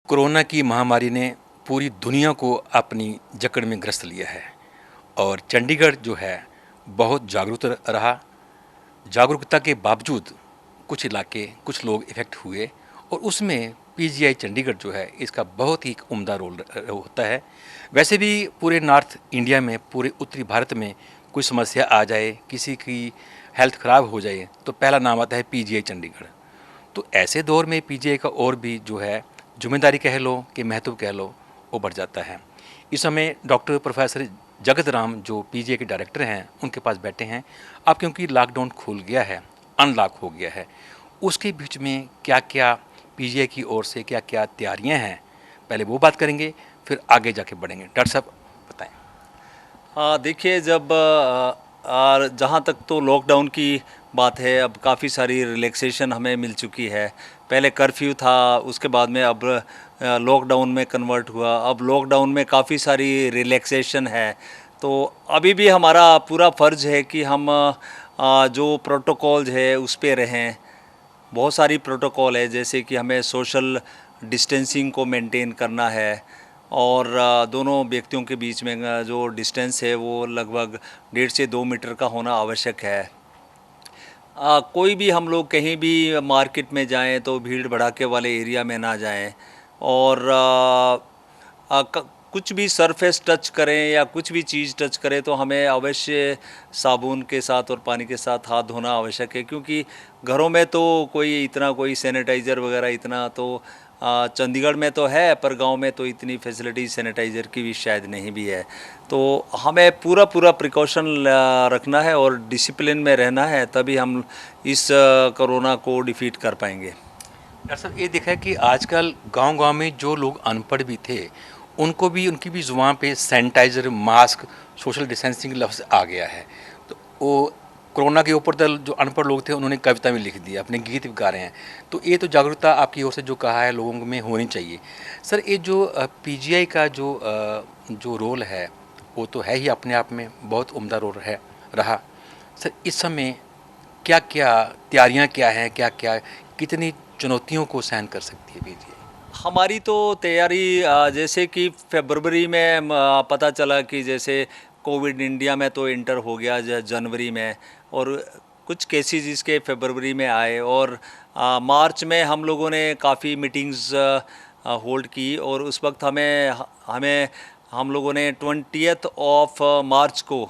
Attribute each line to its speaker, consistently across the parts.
Speaker 1: Corona की महामारी ने पूरी दुनिया को अपनी जकड़ में ग्रस्त लिया है और चंडीगढ़ जो है बहुत जागरूक रहा। जागरूकता के बावजूद कुछ इलाके कुछ लोग इफ़ेक्ट हुए और उसमें पीजीआई चंडीगढ़ जो है इसका बहुत ही एक उम्दा रोल होता है। वैसे भी पूरे नॉर्थ इंडिया में, पूरे उत्तरी भारत में कोई समस्या आ जाए, किसी की हेल्थ ख़राब हो जाए तो पहला नाम आता है पीजीआई चंडीगढ़। तो ऐसे दौर में पीजीआई का और भी जो है जिम्मेदारी कह लो कि महत्व कह लो वो बढ़ जाता है। इस समय डॉक्टर प्रोफेसर जगत राम जो पीजीआई के डायरेक्टर हैं उनके पास बैठे हैं। अब क्योंकि लॉकडाउन खुल गया है, अनलॉक हो गया है, उसके बीच में क्या क्या पीजीआई की ओर से क्या क्या तैयारियां हैं, पहले वो बात करेंगे फिर आगे जाके बढ़ेंगे। डॉक्टर साहब बताएं।
Speaker 2: हाँ, देखिए जब जहाँ तक तो लॉकडाउन की बात है, अब काफ़ी सारी रिलैक्सेशन हमें मिल चुकी है। पहले कर्फ्यू था, उसके बाद में अब लॉकडाउन में कन्वर्ट हुआ। अब लॉकडाउन में काफ़ी सारी रिलैक्सेशन है। तो अभी भी हमारा पूरा फ़र्ज़ है कि हम जो प्रोटोकॉल्स है उस पे रहें। बहुत सारी प्रोटोकॉल है, जैसे कि हमें सोशल डिस्टेंसिंग को मेंटेन करना है और दोनों व्यक्तियों के बीच में जो डिस्टेंस है वो लगभग 1.5 से 2 मीटर का होना आवश्यक है। कोई भी हम लोग कहीं भी मार्केट में जाएं तो भीड़ भड़ाके वाले एरिया में ना जाएं और कुछ भी सरफेस टच करें या कुछ भी चीज़ टच करें तो हमें अवश्य साबुन के साथ और पानी के साथ हाथ धोना आवश्यक है, क्योंकि घरों में तो कोई सैनिटाइज़र वगैरह इतना तो चंडीगढ़ में तो है, पर गांव में तो इतनी फैसिलिटी सैनिटाइज़र की भी शायद नहीं भी है। तो हमें पूरा पूरा प्रिकॉशन रखना है और डिसिप्लिन में रहना है, तभी हम इस कोरोना को डिफीट कर पाएंगे।
Speaker 1: डॉक्टर साहब ये देखा है कि आजकल गांव-गांव में जो लोग अनपढ़ भी थे उनको भी उनकी भी ज़ुबान पे सैनिटाइज़र, मास्क, सोशल डिस्टेंसिंग लफ्ज़ आ गया है। तो वो कोरोना के ऊपर तो जो अनपढ़ लोग थे उन्होंने कविता भी लिख दी, अपने गीत भी गा रहे हैं। तो ये तो जागरूकता आपकी ओर से जो कहा है लोगों में होनी चाहिए। सर ये जो पीजीआई का जो रोल है वो तो है ही अपने आप में बहुत उम्दा रोल है रहा। सर इस समय क्या-क्या तैयारियाँ क्या हैं, क्या-क्या कितनी चुनौतियों को सहन कर सकती है पीजीआई?
Speaker 2: हमारी तो तैयारी जैसे कि फरवरी में पता चला कि जैसे कोविड इंडिया में तो इंटर हो गया जनवरी में, और कुछ केसेस इसके फरवरी में आए और मार्च में हम लोगों ने काफ़ी मीटिंग्स होल्ड की और उस वक्त हमें हमें हम लोगों ने 20th ऑफ मार्च को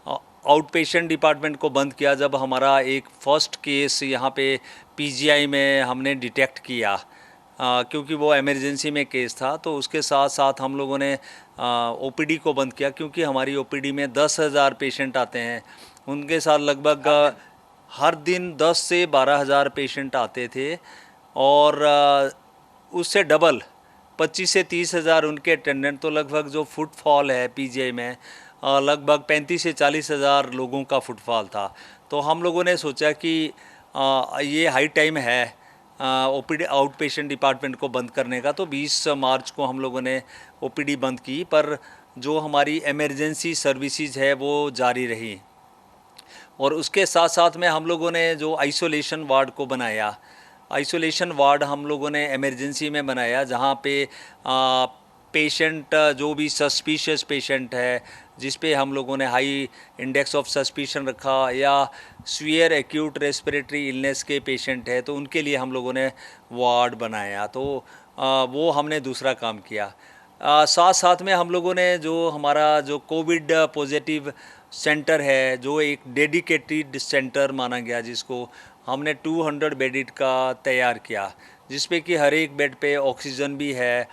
Speaker 2: आउट पेशेंट डिपार्टमेंट को बंद किया, जब हमारा एक फ़र्स्ट केस यहाँ पे पीजीआई में हमने डिटेक्ट किया। क्योंकि वो इमरजेंसी में केस था, तो उसके साथ साथ हम लोगों ने ओपीडी को बंद किया, क्योंकि हमारी ओपीडी में 10,000 पेशेंट आते हैं। उनके साथ लगभग हर दिन 10 से 12,000 पेशेंट आते थे और उससे डबल 25 से 30,000 उनके अटेंडेंट। तो लगभग जो फुटफॉल है पीजीआई में लगभग 35 से 40,000 लोगों का फुटफॉल था। तो हम लोगों ने सोचा कि ये हाई टाइम है ओपीडी आउट पेशेंट डिपार्टमेंट को बंद करने का। तो 20 मार्च को हम लोगों ने ओपीडी बंद की, पर जो हमारी इमरजेंसी सर्विसेज है वो जारी रही। और उसके साथ साथ में हम लोगों ने जो आइसोलेशन वार्ड को बनाया, आइसोलेशन वार्ड हम लोगों ने इमरजेंसी में बनाया, जहाँ पे पेशेंट जो भी सस्पिशियस पेशेंट है, जिस पे हम लोगों ने हाई इंडेक्स ऑफ सस्पिशन रखा, या सीवियर एक्यूट रेस्पिरेटरी इलनेस के पेशेंट है, तो उनके लिए हम लोगों ने वार्ड बनाया। तो वो हमने दूसरा काम किया। साथ साथ में हम लोगों ने जो हमारा जो कोविड पॉजिटिव सेंटर है, जो एक डेडिकेटेड सेंटर माना गया, जिसको हमने 200 बेडेड का तैयार किया, जिस पे कि हर एक बेड पे ऑक्सीजन भी है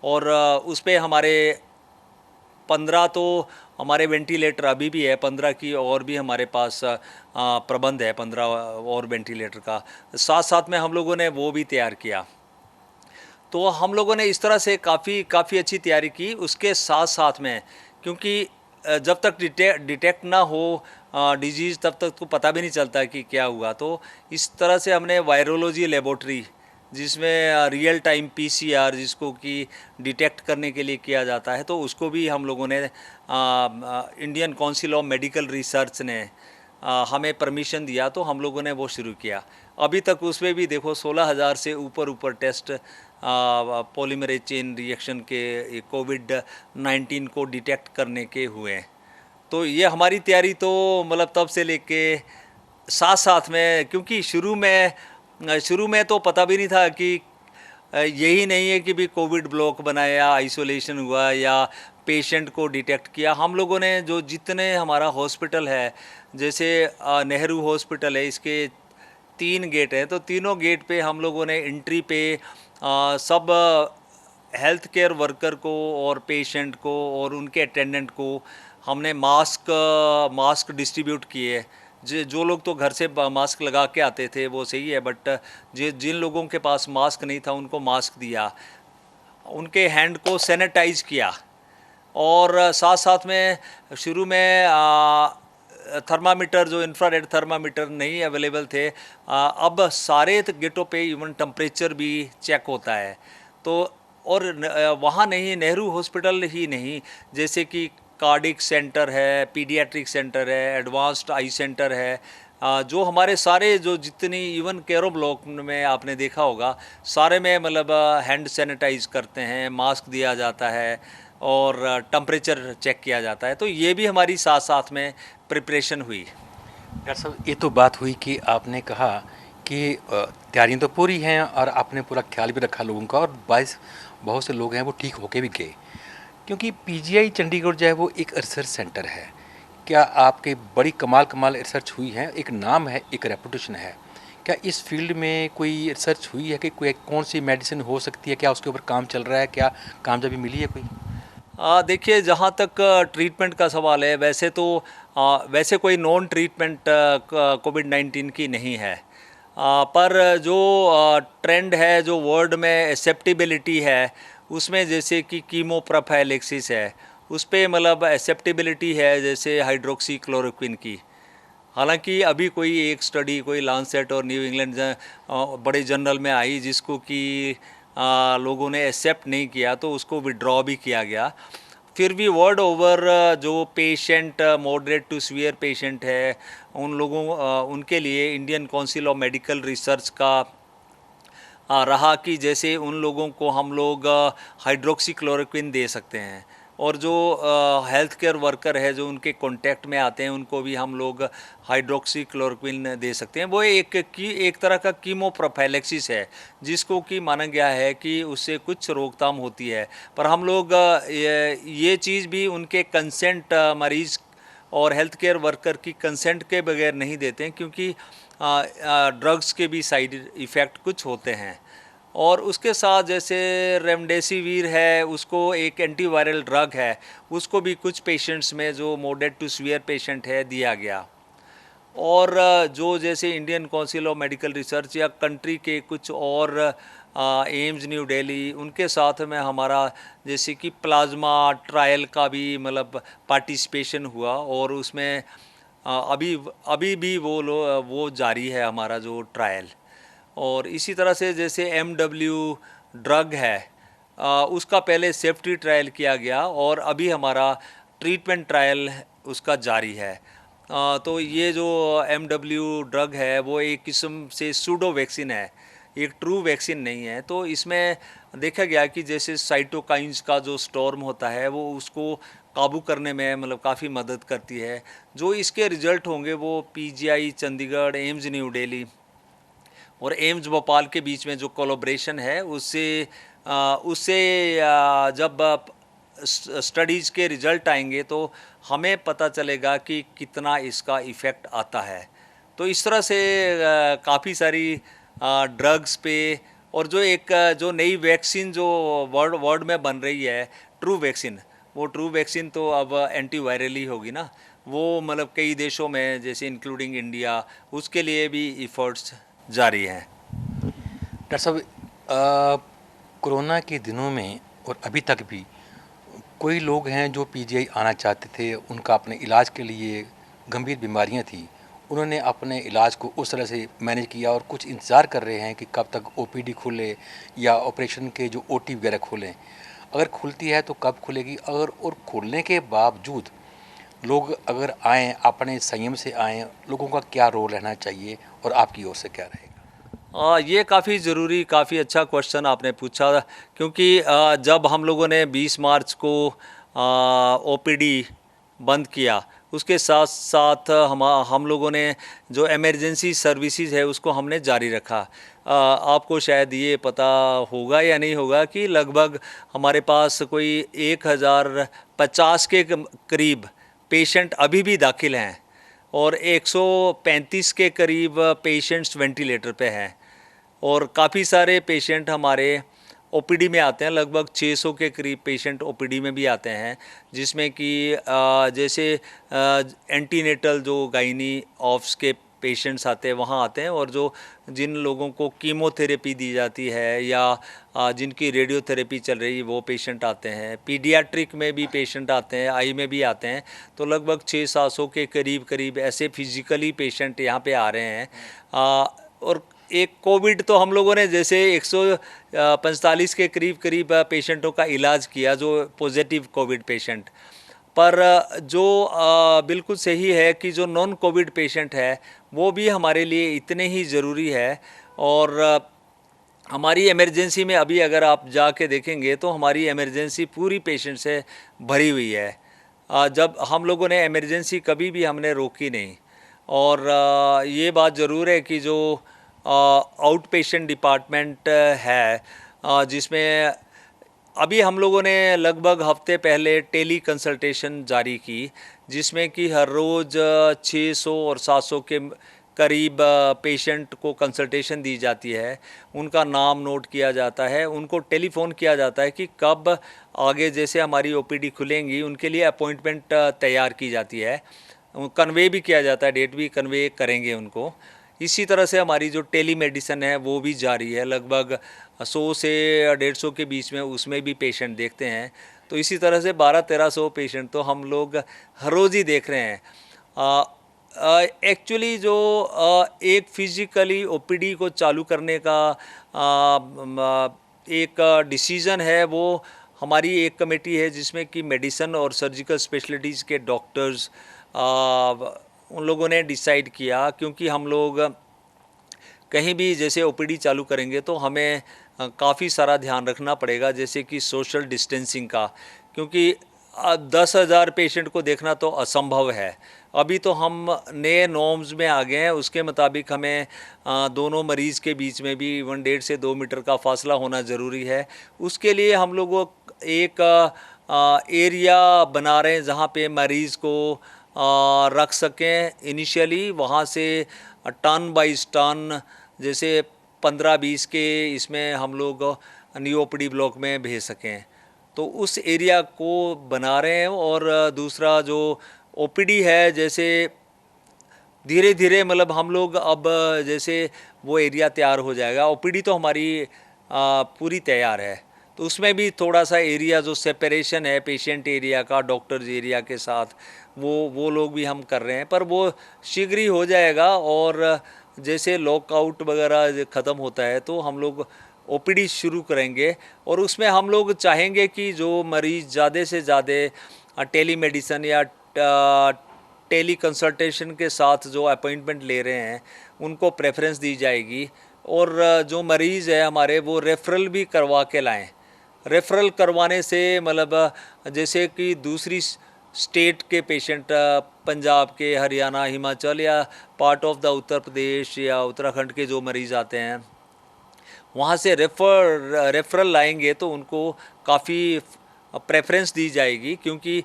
Speaker 2: और उस पे हमारे 15 तो हमारे वेंटिलेटर अभी भी है, 15 की और भी हमारे पास प्रबंध है, 15 और वेंटिलेटर का। साथ साथ में हम लोगों ने वो भी तैयार किया। तो हम लोगों ने इस तरह से काफ़ी अच्छी तैयारी की। उसके साथ साथ में, क्योंकि जब तक डिटेक्ट ना हो डिजीज़, तब तक तो पता भी नहीं चलता कि क्या हुआ। तो इस तरह से हमने वायरोलॉजी लेबोरेटरी, जिसमें रियल टाइम पीसीआर जिसको कि डिटेक्ट करने के लिए किया जाता है, तो उसको भी हम लोगों ने Indian Council of Medical research ने हमें परमिशन दिया, तो हम लोगों ने वो शुरू किया। अभी तक उसमें भी देखो 16,000 से ऊपर टेस्ट पॉलीमरेज चेन रिएक्शन के कोविड-19 को डिटेक्ट करने के हुए हैं। तो ये हमारी तैयारी तो मतलब तब से लेके साथ साथ में, क्योंकि शुरू में तो पता भी नहीं था कि यही नहीं है कि भी कोविड ब्लॉक बनाया, आइसोलेशन हुआ या पेशेंट को डिटेक्ट किया। हम लोगों ने जो जितने हमारा हॉस्पिटल है, जैसे नेहरू हॉस्पिटल है, इसके 3 गेट हैं, तो तीनों गेट पे हम लोगों ने एंट्री पे सब हेल्थ केयर वर्कर को और पेशेंट को और उनके अटेंडेंट को हमने मास्क डिस्ट्रीब्यूट किए। जो लोग तो घर से मास्क लगा के आते थे वो सही है, बट जिन लोगों के पास मास्क नहीं था उनको मास्क दिया, उनके हैंड को सैनिटाइज किया। और साथ साथ में शुरू में थर्मामीटर, जो इंफ्रारेड थर्मामीटर नहीं अवेलेबल थे, अब सारे गेटों पे इवन टेम्परेचर भी चेक होता है। तो और वहाँ नहीं, नेहरू हॉस्पिटल ही नहीं, जैसे कि कार्डिक सेंटर है, पीडियाट्रिक सेंटर है, एडवांस्ड आई सेंटर है, जो हमारे सारे जो जितनी इवन केरो ब्लॉक में आपने देखा होगा, सारे में मतलब हैंड सैनिटाइज करते हैं, मास्क दिया जाता है और टेम्परेचर चेक किया जाता है। तो ये भी हमारी साथ साथ में प्रिपरेशन हुई।
Speaker 1: डॉक्टर साहब, ये तो बात हुई कि आपने कहा कि तैयारियां तो पूरी हैं और आपने पूरा ख्याल भी रखा लोगों का, और बहुत से लोग हैं वो ठीक होके भी गए। क्योंकि पीजीआई चंडीगढ़ जो है वो एक रिसर्च सेंटर है। क्या आपके बड़ी कमाल रिसर्च हुई है, एक नाम है, एक रेपुटेशन है। क्या इस फील्ड में कोई रिसर्च हुई है कि कोई कौन सी मेडिसिन हो सकती है, क्या उसके ऊपर काम चल रहा है, क्या कामयाबी मिली है कोई?
Speaker 2: देखिए, जहाँ तक ट्रीटमेंट का सवाल है, वैसे कोई नॉन ट्रीटमेंट कोविड-19 की नहीं है। पर जो ट्रेंड है, जो वर्ल्ड में एक्सेप्टेबिलिटी है, उसमें जैसे कि कीमोप्रोफाइलेक्सिस है, उस पे मतलब एक्सेप्टेबिलिटी है जैसे हाइड्रोक्सी क्लोरोक्विन की। हालांकि अभी कोई एक स्टडी कोई लांसेट और न्यू इंग्लैंड बड़े जर्नल में आई, जिसको कि लोगों ने एक्सेप्ट नहीं किया, तो उसको विड्रॉ भी किया गया। फिर भी वर्ल्ड ओवर जो patient moderate to severe patient है, उनके लिए Indian Council of Medical Research का रहा कि जैसे उन लोगों को हम लोग हाइड्रोक्सी क्लोरोक्विन दे सकते हैं, और जो हेल्थ केयर वर्कर है जो उनके कांटेक्ट में आते हैं, उनको भी हम लोग हाइड्रोक्सी क्लोरोक्विन दे सकते हैं। वो एक तरह का कीमोप्रोफाइलेक्सिस है, जिसको कि माना गया है कि उससे कुछ रोकथाम होती है। पर हम लोग ये चीज़ भी उनके कंसेंट, मरीज़ और हेल्थ केयर वर्कर की कंसेंट के बगैर नहीं देते हैं, क्योंकि ड्रग्स के भी साइड इफ़ेक्ट कुछ होते हैं। और उसके साथ जैसे रेमडेसिविर है, उसको एक एंटीवायरल ड्रग है, उसको भी कुछ पेशेंट्स में जो मॉडरेट टू सीवियर पेशेंट है दिया गया। और जो जैसे Indian Council of Medical research या कंट्री के कुछ और एम्स न्यू दिल्ली, उनके साथ में हमारा जैसे कि प्लाज्मा ट्रायल का भी मतलब पार्टिसिपेशन हुआ, और उसमें अभी भी वो जारी है हमारा जो ट्रायल। और इसी तरह से जैसे MW ड्रग है, उसका पहले सेफ्टी ट्रायल किया गया, और अभी हमारा ट्रीटमेंट ट्रायल उसका जारी है। तो ये जो MW ड्रग है वो एक किस्म से सूडो वैक्सीन है, एक ट्रू वैक्सीन नहीं है। तो इसमें देखा गया कि जैसे साइटोकाइंस का जो स्टॉर्म होता है, वो उसको काबू करने में मतलब काफ़ी मदद करती है। जो इसके रिजल्ट होंगे वो PGI Chandigarh, AIIMS new Delhi और एम्स भोपाल के बीच में जो कोलैबोरेशन है, उससे जब स्टडीज़ के रिज़ल्ट आएंगे तो हमें पता चलेगा कि कितना इसका इफ़ेक्ट आता है। तो इस तरह से काफ़ी सारी ड्रग्स पे, और जो नई वैक्सीन जो वर्ल्ड में बन रही है, ट्रू वैक्सीन, वो ट्रू वैक्सीन तो अब एंटीवायरल ही होगी ना। वो मतलब कई देशों में जैसे इंक्लूडिंग इंडिया, उसके लिए भी इफ़र्ट्स जारी हैं।
Speaker 1: डॉक्टर साहब, कोरोना के दिनों में और अभी तक भी कोई लोग हैं जो पीजीआई आना चाहते थे, उनका अपने इलाज के लिए गंभीर बीमारियां थी, उन्होंने अपने इलाज को उस तरह से मैनेज किया, और कुछ इंतज़ार कर रहे हैं कि कब तक ओपीडी खुले या ऑपरेशन के जो ओटी वगैरह खुलें। अगर खुलती है तो कब खुलेगी, और खुलने के बावजूद लोग अगर आएँ, अपने संयम से आएँ, लोगों का क्या रोल रहना चाहिए और आपकी ओर से क्या रहेगा?
Speaker 2: ये काफ़ी ज़रूरी, काफ़ी अच्छा क्वेश्चन आपने पूछा, क्योंकि जब हम लोगों ने 20 मार्च को ओपीडी बंद किया, उसके साथ साथ हम लोगों ने जो इमरजेंसी सर्विसेज है उसको हमने जारी रखा। आपको शायद ये पता होगा या नहीं होगा कि लगभग हमारे पास कोई 1050 के करीब पेशेंट अभी भी दाखिल हैं और 135 के करीब पेशेंट्स वेंटिलेटर पे हैं और काफ़ी सारे पेशेंट हमारे ओपीडी में आते हैं। लगभग 600 के करीब पेशेंट ओपीडी में भी आते हैं, जिसमें कि जैसे एंटीनेटल जो गायनी ऑफ्स के पेशेंट्स आते हैं वहाँ आते हैं, और जो जिन लोगों को कीमोथेरेपी दी जाती है या जिनकी रेडियोथेरेपी चल रही है वो पेशेंट आते हैं। पीडियाट्रिक में भी पेशेंट आते हैं, आई में भी आते हैं। तो लगभग 600-700 के करीब ऐसे फिजिकली पेशेंट यहाँ पे आ रहे हैं। और एक कोविड तो हम लोगों ने जैसे 145 के करीब पेशेंटों का इलाज किया, जो पॉजिटिव कोविड पेशेंट। पर जो बिल्कुल सही है कि जो नॉन कोविड पेशेंट है वो भी हमारे लिए इतने ही ज़रूरी है। और हमारी इमरजेंसी में अभी अगर आप जाके देखेंगे तो हमारी इमरजेंसी पूरी पेशेंट से भरी हुई है। जब हम लोगों ने इमरजेंसी कभी भी हमने रोकी नहीं। और ये बात ज़रूर है कि जो आउट पेशेंट डिपार्टमेंट है, जिसमें अभी हम लोगों ने लगभग हफ्ते पहले टेली कंसल्टेशन जारी की, जिसमें कि हर रोज़ 600 और 700 के करीब पेशेंट को कंसल्टेशन दी जाती है। उनका नाम नोट किया जाता है, उनको टेलीफोन किया जाता है कि कब आगे जैसे हमारी ओपीडी खुलेंगी उनके लिए अपॉइंटमेंट तैयार की जाती है, कन्वे भी किया जाता है, डेट भी कन्वे करेंगे उनको। इसी तरह से हमारी जो टेली मेडिसिन है वो भी जारी है, लगभग 100 से 150 के बीच में उसमें भी पेशेंट देखते हैं। तो इसी तरह से 1200-1300 पेशेंट तो हम लोग हर रोज़ ही देख रहे हैं। एक्चुअली जो एक फिज़िकली ओपीडी को चालू करने का एक डिसीज़न है, वो हमारी एक कमेटी है जिसमें कि मेडिसिन और सर्जिकल स्पेशलिटीज़ के डॉक्टर्स उन लोगों ने डिसाइड किया। क्योंकि हम लोग कहीं भी जैसे ओपीडी चालू करेंगे तो हमें काफ़ी सारा ध्यान रखना पड़ेगा, जैसे कि सोशल डिस्टेंसिंग का, क्योंकि 10,000 पेशेंट को देखना तो असंभव है। अभी तो हम नए नॉर्म्स में आ गए हैं, उसके मुताबिक हमें दोनों मरीज़ के बीच में भी 1.5 से 2 मीटर का फासला होना ज़रूरी है। उसके लिए हम लोग एक एरिया बना रहे हैं जहाँ पे मरीज़ को रख सकें। इनिशियली वहाँ से टन बाई टन जैसे 15-20 के इसमें हम लोग न्यू ओपीडी ब्लॉक में भेज सकें, तो उस एरिया को बना रहे हैं। और दूसरा जो ओपीडी है, जैसे धीरे धीरे मतलब हम लोग अब जैसे वो एरिया तैयार हो जाएगा, ओपीडी तो हमारी पूरी तैयार है, तो उसमें भी थोड़ा सा एरिया जो सेपरेशन है पेशेंट एरिया का डॉक्टर्स एरिया के साथ, वो लोग भी हम कर रहे हैं, पर वो शीघ्र ही हो जाएगा। और जैसे लॉकआउट वगैरह ख़त्म होता है तो हम लोग ओपीडी शुरू करेंगे, और उसमें हम लोग चाहेंगे कि जो मरीज़ ज़्यादा से ज़्यादा टेली मेडिसिन या टेली कंसल्टेशन के साथ जो अपॉइंटमेंट ले रहे हैं उनको प्रेफरेंस दी जाएगी। और जो मरीज़ है हमारे वो रेफ़रल भी करवा के लाएं। रेफ़रल करवाने से मतलब जैसे कि दूसरी स्टेट के पेशेंट, पंजाब के, हरियाणा, हिमाचल या part of the Uttar Pradesh या उत्तराखंड के जो मरीज़ आते हैं, वहाँ से रेफ़रल लाएंगे तो उनको काफ़ी प्रेफरेंस दी जाएगी। क्योंकि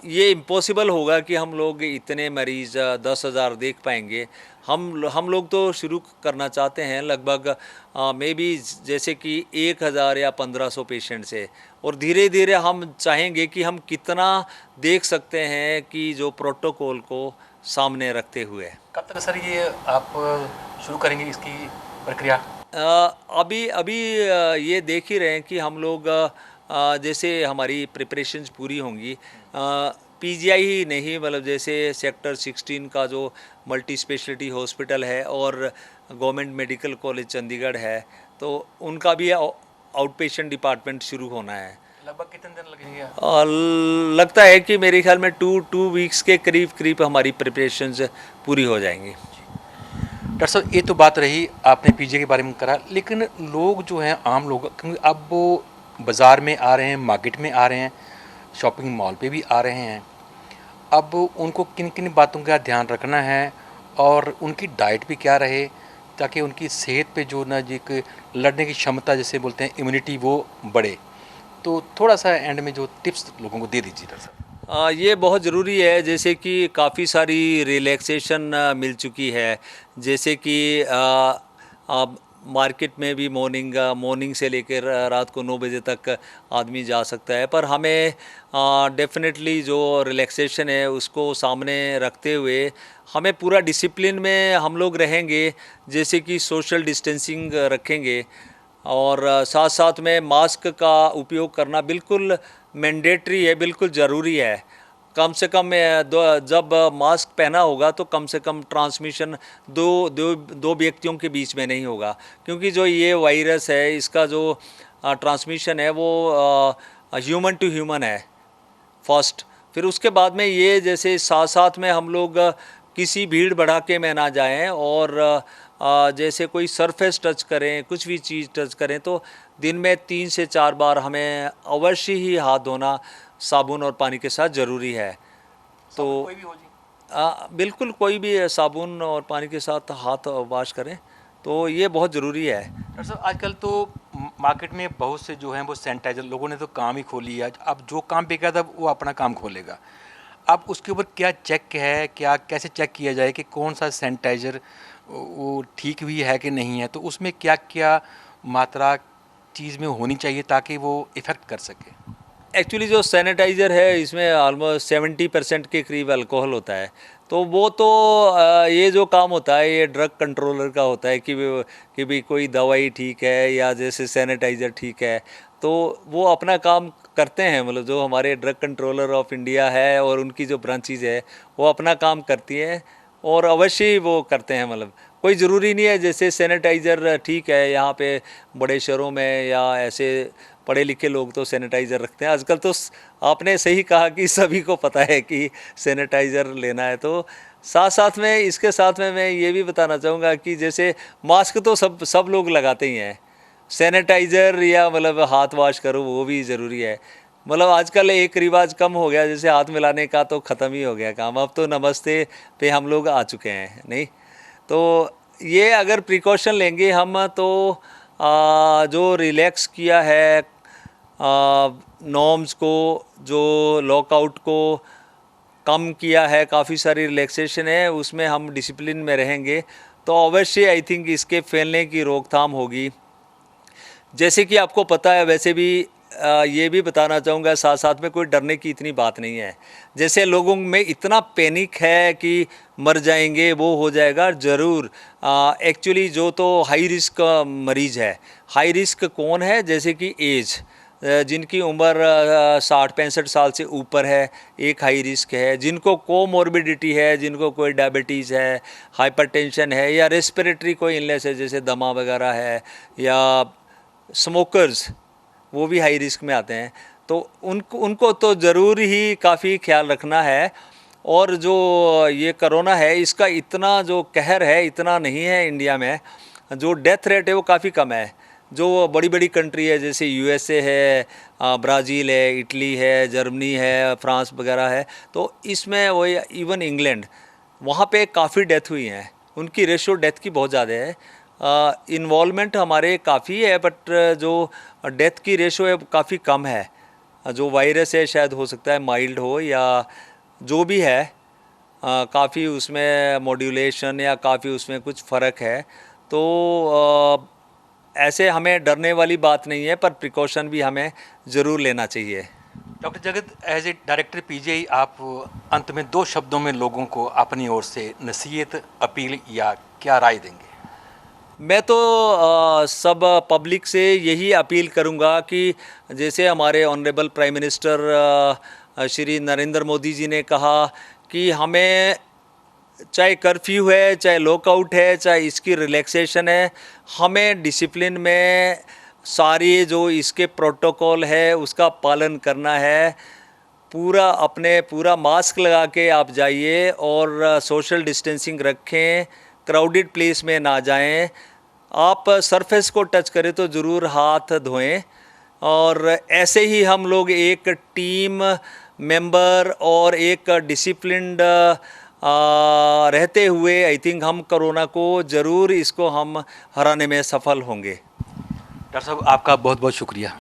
Speaker 2: ये इम्पॉसिबल होगा कि हम लोग इतने मरीज़ 10,000 देख पाएंगे। हम लोग तो शुरू करना चाहते हैं लगभग मे बी जैसे कि 1,000 या 1,500 पेशेंट से, और धीरे धीरे हम चाहेंगे कि हम कितना देख सकते हैं कि जो प्रोटोकॉल को सामने रखते हुए।
Speaker 1: कब तक सर ये आप शुरू करेंगे इसकी प्रक्रिया?
Speaker 2: अभी ये देख ही रहे हैं कि हम लोग जैसे हमारी प्रिपरेशंस पूरी होंगी, पीजीआई ही नहीं, मतलब जैसे सेक्टर 16 का जो मल्टी स्पेशलिटी हॉस्पिटल है और गवर्नमेंट मेडिकल कॉलेज चंडीगढ़ है, तो उनका भी आउट पेशेंट डिपार्टमेंट शुरू होना है।
Speaker 1: लगभग कितने दिन लगेंगे?
Speaker 2: लगता है कि मेरे ख्याल में 2 वीक्स के करीब हमारी प्रिपरेशंस पूरी हो जाएंगी।
Speaker 1: डॉक्टर साहब ये तो बात रही आपने पीजे के बारे में करा, लेकिन लोग जो हैं आम लोग, क्योंकि अब वो बाज़ार में आ रहे हैं, मार्केट में आ रहे हैं, शॉपिंग मॉल पे भी आ रहे हैं, अब उनको किन किन बातों का ध्यान रखना है और उनकी डाइट भी क्या रहे ताकि उनकी सेहत पे जो ना जी एक लड़ने की क्षमता जैसे बोलते हैं इम्यूनिटी वो बढ़े। तो थोड़ा सा एंड में जो टिप्स लोगों को दे दीजिए डॉक्टर साहब।
Speaker 2: ये बहुत ज़रूरी है, जैसे कि काफ़ी सारी रिलैक्सेशन मिल चुकी है, जैसे कि अब मार्केट में भी मॉर्निंग से लेकर रात को 9 बजे तक आदमी जा सकता है, पर हमें डेफिनेटली जो रिलैक्सेशन है उसको सामने रखते हुए हमें पूरा डिसिप्लिन में हम लोग रहेंगे, जैसे कि सोशल डिस्टेंसिंग रखेंगे और साथ साथ में मास्क का उपयोग करना बिल्कुल मैंडेटरी है, बिल्कुल ज़रूरी है। कम से कम जब मास्क पहना होगा तो कम से कम ट्रांसमिशन दो व्यक्तियों के बीच में नहीं होगा, क्योंकि जो ये वायरस है इसका जो ट्रांसमिशन है वो ह्यूमन टू ह्यूमन है फर्स्ट। फिर उसके बाद में ये जैसे साथ साथ में हम लोग किसी भीड़ भड़ाके में ना जाएं और जैसे कोई सरफेस टच करें, कुछ भी चीज़ टच करें तो दिन में 3 से 4 बार हमें अवश्य ही हाथ धोना साबुन और पानी के साथ ज़रूरी है। तो
Speaker 1: कोई भी हो जी।
Speaker 2: बिल्कुल कोई भी साबुन और पानी के साथ हाथ वॉश करें, तो ये बहुत ज़रूरी है।
Speaker 1: डॉक्टर साहब आजकल तो मार्केट में बहुत से जो हैं वो सैनिटाइजर लोगों ने तो काम ही खोल लिया। अब जो काम बेकार था वो अपना काम खोलेगा। अब उसके ऊपर क्या चेक है, क्या कैसे चेक किया जाए कि कौन सा सैनिटाइजर वो ठीक भी है कि नहीं है, तो उसमें क्या क्या मात्रा चीज़ में होनी चाहिए ताकि वो इफ़ेक्ट कर सके।
Speaker 2: एक्चुअली जो सैनिटाइज़र है इसमें ऑलमोस्ट 70% के करीब अल्कोहल होता है, तो वो तो ये जो काम होता है ये ड्रग कंट्रोलर का होता है कि भाई कोई दवाई ठीक है या जैसे सैनिटाइज़र ठीक है, तो वो अपना काम करते हैं। मतलब जो हमारे ड्रग कंट्रोलर ऑफ इंडिया है और उनकी जो ब्रांचेज है वो अपना काम करती है और अवश्य ही वो करते हैं। मतलब कोई ज़रूरी नहीं है, जैसे सैनिटाइज़र ठीक है यहाँ पे बड़े शहरों में या ऐसे पढ़े लिखे लोग तो सैनिटाइज़र रखते हैं आजकल। तो आपने सही कहा कि सभी को पता है कि सैनिटाइज़र लेना है। तो साथ साथ में इसके साथ में मैं ये भी बताना चाहूँगा कि जैसे मास्क तो सब लोग लगाते ही हैं, सैनिटाइज़र या मतलब हाथ वॉश करो वो भी ज़रूरी है। मतलब आजकल एक रिवाज कम हो गया, जैसे हाथ मिलाने का तो ख़त्म ही हो गया काम, अब तो नमस्ते पे हम लोग आ चुके हैं नहीं। तो ये अगर प्रिकॉशन लेंगे हम तो जो रिलैक्स किया है नॉर्म्स को, जो लॉकआउट को कम किया है, काफ़ी सारी रिलैक्सेशन है, उसमें हम डिसिप्लिन में रहेंगे तो अवश्य आई थिंक इसके फैलने की रोकथाम होगी। जैसे कि आपको पता है, वैसे भी ये भी बताना चाहूँगा साथ साथ में कोई डरने की इतनी बात नहीं है। जैसे लोगों में इतना पैनिक है कि मर जाएंगे, वो हो जाएगा, ज़रूर एक्चुअली जो तो हाई रिस्क मरीज़ है। हाई रिस्क कौन है? जैसे कि एज, जिनकी उम्र 60-65 साल से ऊपर है, एक हाई रिस्क है। जिनको कोमॉर्बिडिटी है, जिनको कोई डायबिटीज़ है, हाइपरटेंशन है या रेस्पिरेटरी कोई इलनेस है जैसे दमा वगैरह है, या स्मोकर्स वो भी हाई रिस्क में आते हैं, तो उनको तो ज़रूर ही काफ़ी ख्याल रखना है। और जो ये कोरोना है इसका इतना जो कहर है इतना नहीं है इंडिया में, जो डेथ रेट है वो काफ़ी कम है। जो बड़ी बड़ी कंट्री है जैसे यूएसए है, ब्राज़ील है, इटली है, जर्मनी है, फ्रांस वगैरह है, तो इसमें वो इवन इंग्लैंड, वहाँ पे काफ़ी डेथ हुई हैं, उनकी रेशो डेथ की बहुत ज़्यादा है। इन्वॉल्वमेंट हमारे काफ़ी है बट जो डेथ की रेशो है काफ़ी कम है। जो वायरस है शायद हो सकता है माइल्ड हो या जो भी है, काफ़ी उसमें मॉड्यूलेशन या काफ़ी उसमें कुछ फ़र्क है। तो ऐसे हमें डरने वाली बात नहीं है, पर प्रिकॉशन भी हमें ज़रूर लेना चाहिए।
Speaker 1: डॉक्टर जगत, एज ए डायरेक्टर पीजीआई, आप अंत में 2 शब्दों में लोगों को अपनी ओर से नसीहत, अपील या क्या राय देंगे?
Speaker 2: मैं तो सब पब्लिक से यही अपील करूंगा कि जैसे हमारे honourable prime minister Shri Narendra Modi ji ने कहा कि हमें चाहे कर्फ्यू है, चाहे लॉकआउट है, चाहे इसकी रिलैक्सेशन है, हमें डिसिप्लिन में सारी जो इसके प्रोटोकॉल है उसका पालन करना है। पूरा मास्क लगा के आप जाइए और सोशल डिस्टेंसिंग रखें, क्राउडेड प्लेस में ना जाएं। आप सरफेस को टच करें तो ज़रूर हाथ धोएं। और ऐसे ही हम लोग एक टीम मेंबर और एक डिसिप्लिन्ड रहते हुए आई थिंक हम कोरोना को ज़रूर इसको हम हराने में सफल होंगे।
Speaker 1: डॉक्टर साहब, आपका बहुत बहुत शुक्रिया।